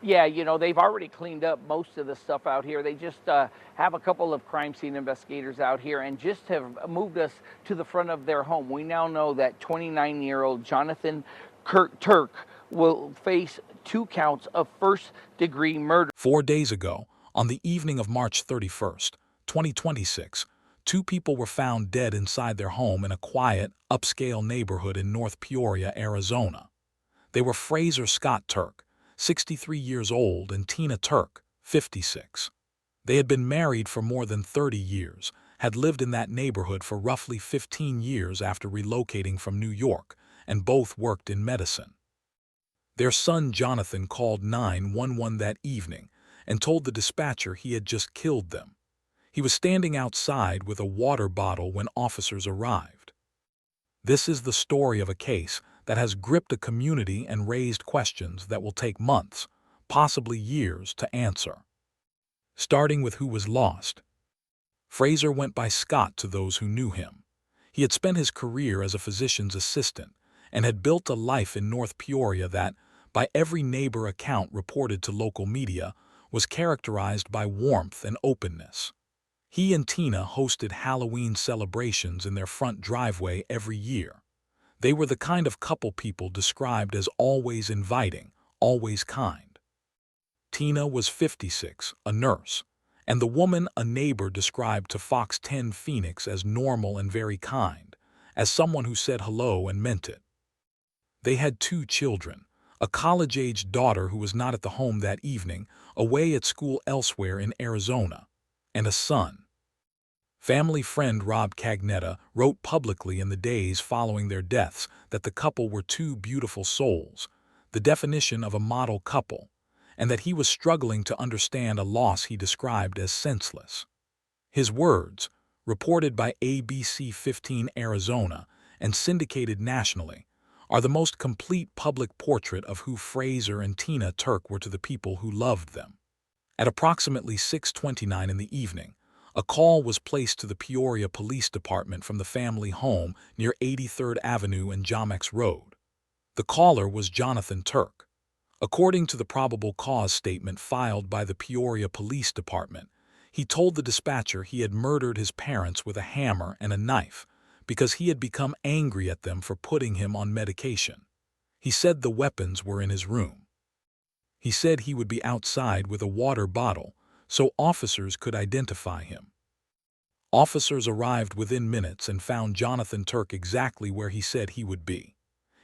Yeah, they've already cleaned up most of the stuff out here. They just have a couple of crime scene investigators out here and just have moved us to the front of their home. We now know that 29-year-old Jonathan Turk will face 2 counts of first-degree murder. 4 days ago, on the evening of March 31st, 2026, two people were found dead inside their home in a quiet, upscale neighborhood in North Peoria, Arizona. They were Fraser Scott Turk, 63 years old, and Tina Turk, 56. They had been married for more than 30 years, had lived in that neighborhood for roughly 15 years after relocating from New York, and both worked in medicine. Their son Jonathan called 911 that evening and told the dispatcher he had just killed them. He was standing outside with a water bottle when officers arrived. This is the story of a case that has gripped a community and raised questions that will take months, possibly years, to answer. Starting with who was lost. Fraser went by Scott to those who knew him. He had spent his career as a physician's assistant and had built a life in North Peoria that, by every neighbor account reported to local media, was characterized by warmth and openness. He and Tina hosted Halloween celebrations in their front driveway every year. They were the kind of couple people described as always inviting, always kind. Tina was 56, a nurse, and the woman a neighbor described to Fox 10 Phoenix as normal and very kind, as someone who said hello and meant it. They had 2 children, a college-aged daughter who was not at the home that evening, away at school elsewhere in Arizona, and a son. Family friend Rob Cagnetta wrote publicly in the days following their deaths that the couple were 2 beautiful souls, the definition of a model couple, and that he was struggling to understand a loss he described as senseless. His words, reported by ABC 15 Arizona and syndicated nationally, are the most complete public portrait of who Fraser and Tina Turk were to the people who loved them. At approximately 6:29 in the evening, a call was placed to the Peoria Police Department from the family home near 83rd Avenue and Jamex Road. The caller was Jonathan Turk. According to the probable cause statement filed by the Peoria Police Department, he told the dispatcher he had murdered his parents with a hammer and a knife because he had become angry at them for putting him on medication. He said the weapons were in his room. He said he would be outside with a water bottle so officers could identify him. Officers arrived within minutes and found Jonathan Turk exactly where he said he would be.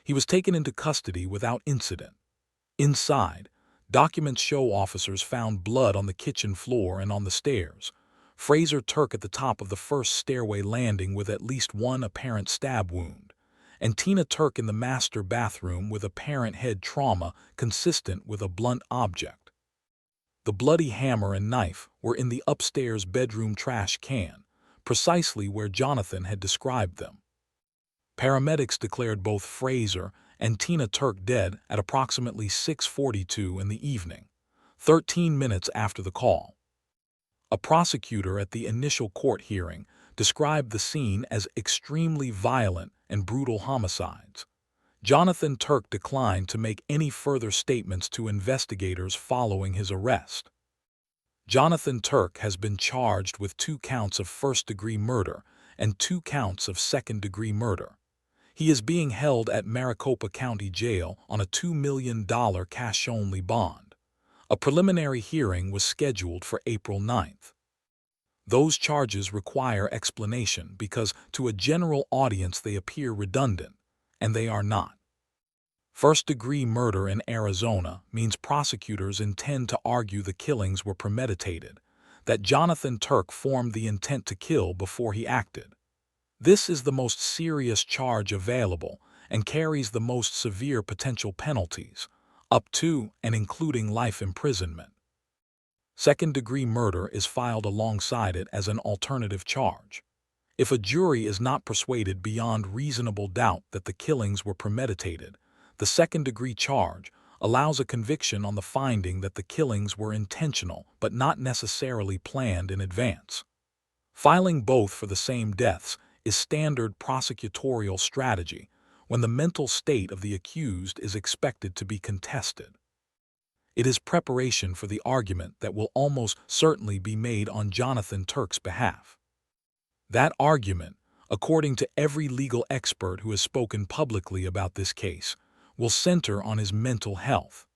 He was taken into custody without incident. Inside, documents show officers found blood on the kitchen floor and on the stairs. Fraser Turk at the top of the first stairway landing with at least 1 apparent stab wound, and Tina Turk in the master bathroom with apparent head trauma consistent with a blunt object. The bloody hammer and knife were in the upstairs bedroom trash can, precisely where Jonathan had described them. Paramedics declared both Fraser and Tina Turk dead at approximately 6:42 in the evening, 13 minutes after the call. A prosecutor at the initial court hearing described the scene as extremely violent and brutal homicides. Jonathan Turk declined to make any further statements to investigators following his arrest. Jonathan Turk has been charged with 2 counts of first-degree murder and 2 counts of second-degree murder. He is being held at Maricopa County Jail on a $2 million cash-only bond. A preliminary hearing was scheduled for April 9th. Those charges require explanation because to a general audience they appear redundant, and they are not. First-degree murder in Arizona means prosecutors intend to argue the killings were premeditated, that Jonathan Turk formed the intent to kill before he acted. This is the most serious charge available and carries the most severe potential penalties, up to and including life imprisonment. Second-degree murder is filed alongside it as an alternative charge. If a jury is not persuaded beyond reasonable doubt that the killings were premeditated, the second-degree charge allows a conviction on the finding that the killings were intentional but not necessarily planned in advance. Filing both for the same deaths is standard prosecutorial strategy when the mental state of the accused is expected to be contested. It is preparation for the argument that will almost certainly be made on Jonathan Turk's behalf. That argument, according to every legal expert who has spoken publicly about this case, will center on his mental health.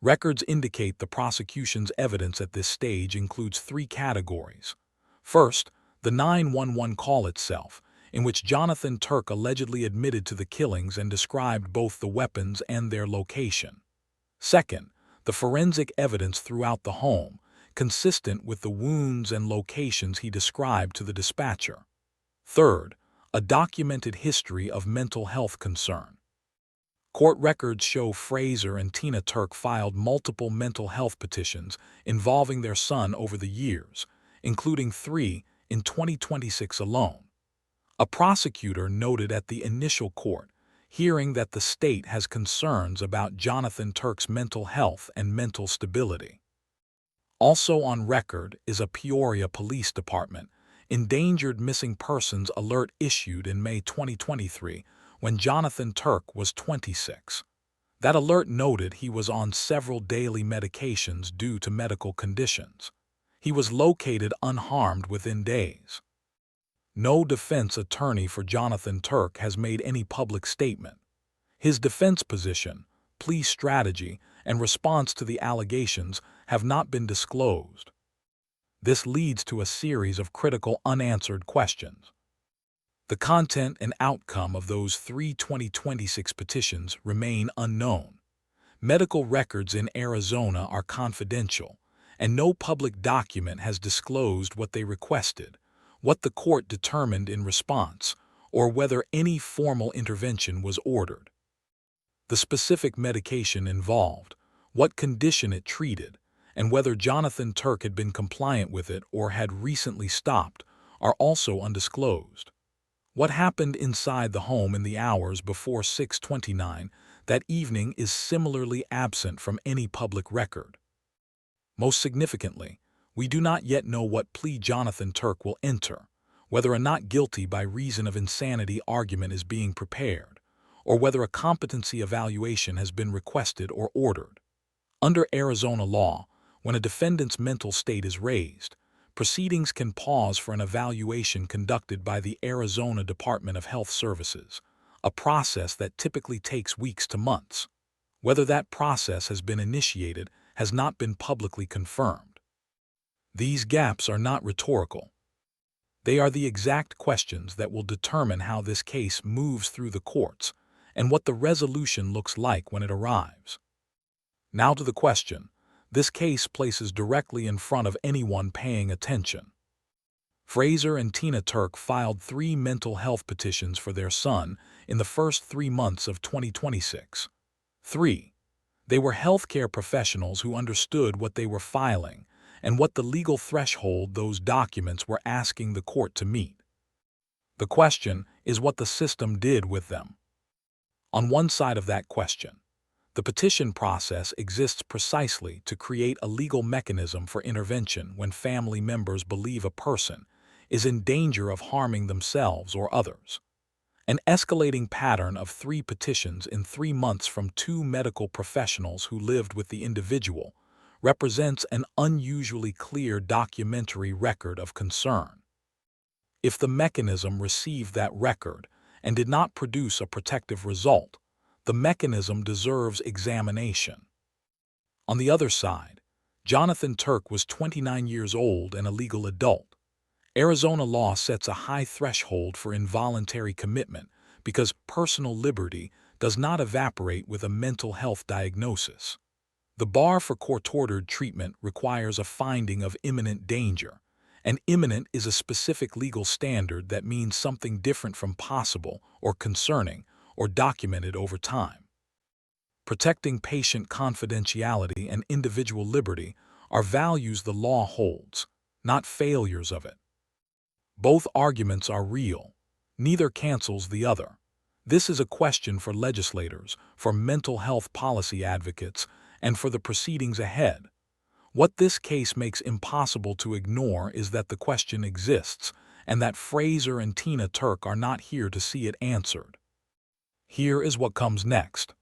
Records indicate the prosecution's evidence at this stage includes three categories. First, the 911 call itself, in which Jonathan Turk allegedly admitted to the killings and described both the weapons and their location. Second, the forensic evidence throughout the home, consistent with the wounds and locations he described to the dispatcher. Third, a documented history of mental health concern. Court records show Fraser and Tina Turk filed multiple mental health petitions involving their son over the years, including 3 in 2026 alone. A prosecutor noted at the initial court hearing that the state has concerns about Jonathan Turk's mental health and mental stability. Also on record is a Peoria Police Department endangered missing persons alert issued in May 2023 when Jonathan Turk was 26. That alert noted he was on several daily medications due to medical conditions. He was located unharmed within days. No defense attorney for Jonathan Turk has made any public statement. His defense position, plea strategy, and response to the allegations have not been disclosed. This leads to a series of critical unanswered questions. The content and outcome of those 3 2026 petitions remain unknown. Medical records in Arizona are confidential, and no public document has disclosed what they requested, what the court determined in response, or whether any formal intervention was ordered. The specific medication involved, what condition it treated, and whether Jonathan Turk had been compliant with it or had recently stopped are also undisclosed. What happened inside the home in the hours before 6:29 that evening is similarly absent from any public record. Most significantly, we do not yet know what plea Jonathan Turk will enter, whether a not guilty by reason of insanity argument is being prepared, or whether a competency evaluation has been requested or ordered. Under Arizona law, when a defendant's mental state is raised, proceedings can pause for an evaluation conducted by the Arizona Department of Health Services, a process that typically takes weeks to months. Whether that process has been initiated has not been publicly confirmed. These gaps are not rhetorical. They are the exact questions that will determine how this case moves through the courts and what the resolution looks like when it arrives. Now to the question this case places directly in front of anyone paying attention. Fraser and Tina Turk filed 3 mental health petitions for their son in the first 3 months of 2026. 3. They were healthcare professionals who understood what they were filing and what the legal threshold those documents were asking the court to meet. The question is what the system did with them. On one side of that question, the petition process exists precisely to create a legal mechanism for intervention when family members believe a person is in danger of harming themselves or others. An escalating pattern of 3 petitions in 3 months from 2 medical professionals who lived with the individual represents an unusually clear documentary record of concern. If the mechanism received that record and did not produce a protective result, the mechanism deserves examination. On the other side, Jonathan Turk was 29 years old and a legal adult. Arizona law sets a high threshold for involuntary commitment because personal liberty does not evaporate with a mental health diagnosis. The bar for court-ordered treatment requires a finding of imminent danger, and imminent is a specific legal standard that means something different from possible or concerning or documented over time. Protecting patient confidentiality and individual liberty are values the law holds, not failures of it. Both arguments are real. Neither cancels the other. This is a question for legislators, for mental health policy advocates, and for the proceedings ahead. What this case makes impossible to ignore is that the question exists, and that Fraser and Tina Turk are not here to see it answered. Here is what comes next.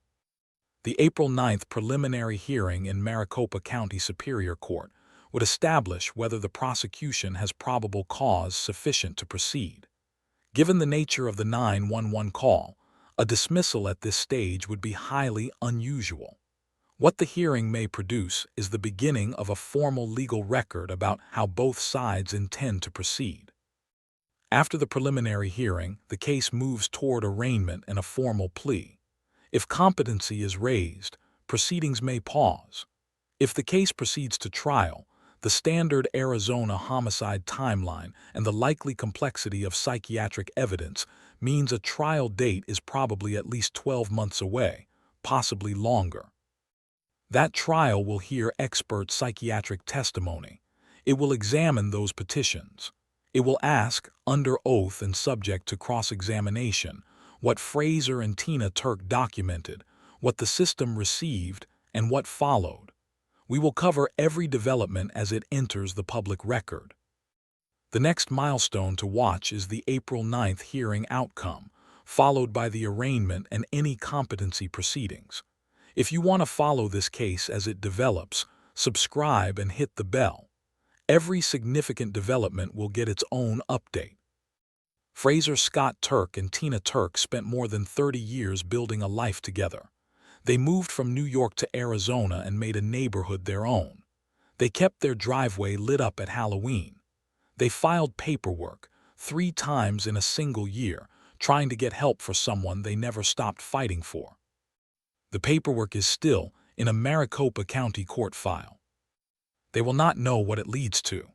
The April 9th preliminary hearing in Maricopa County Superior Court would establish whether the prosecution has probable cause sufficient to proceed. Given the nature of the 911 call, a dismissal at this stage would be highly unusual. What the hearing may produce is the beginning of a formal legal record about how both sides intend to proceed. After the preliminary hearing, the case moves toward arraignment and a formal plea. If competency is raised, proceedings may pause. If the case proceeds to trial, the standard Arizona homicide timeline and the likely complexity of psychiatric evidence means a trial date is probably at least 12 months away, possibly longer. That trial will hear expert psychiatric testimony. It will examine those petitions. It will ask, under oath and subject to cross-examination, what Fraser and Tina Turk documented, what the system received, and what followed. We will cover every development as it enters the public record. The next milestone to watch is the April 9th hearing outcome, followed by the arraignment and any competency proceedings. If you want to follow this case as it develops, subscribe and hit the bell. Every significant development will get its own update. Fraser Scott Turk and Tina Turk spent more than 30 years building a life together. They moved from New York to Arizona and made a neighborhood their own. They kept their driveway lit up at Halloween. They filed paperwork 3 times in a single year, trying to get help for someone they never stopped fighting for. The paperwork is still in a Maricopa County court file. They will not know what it leads to.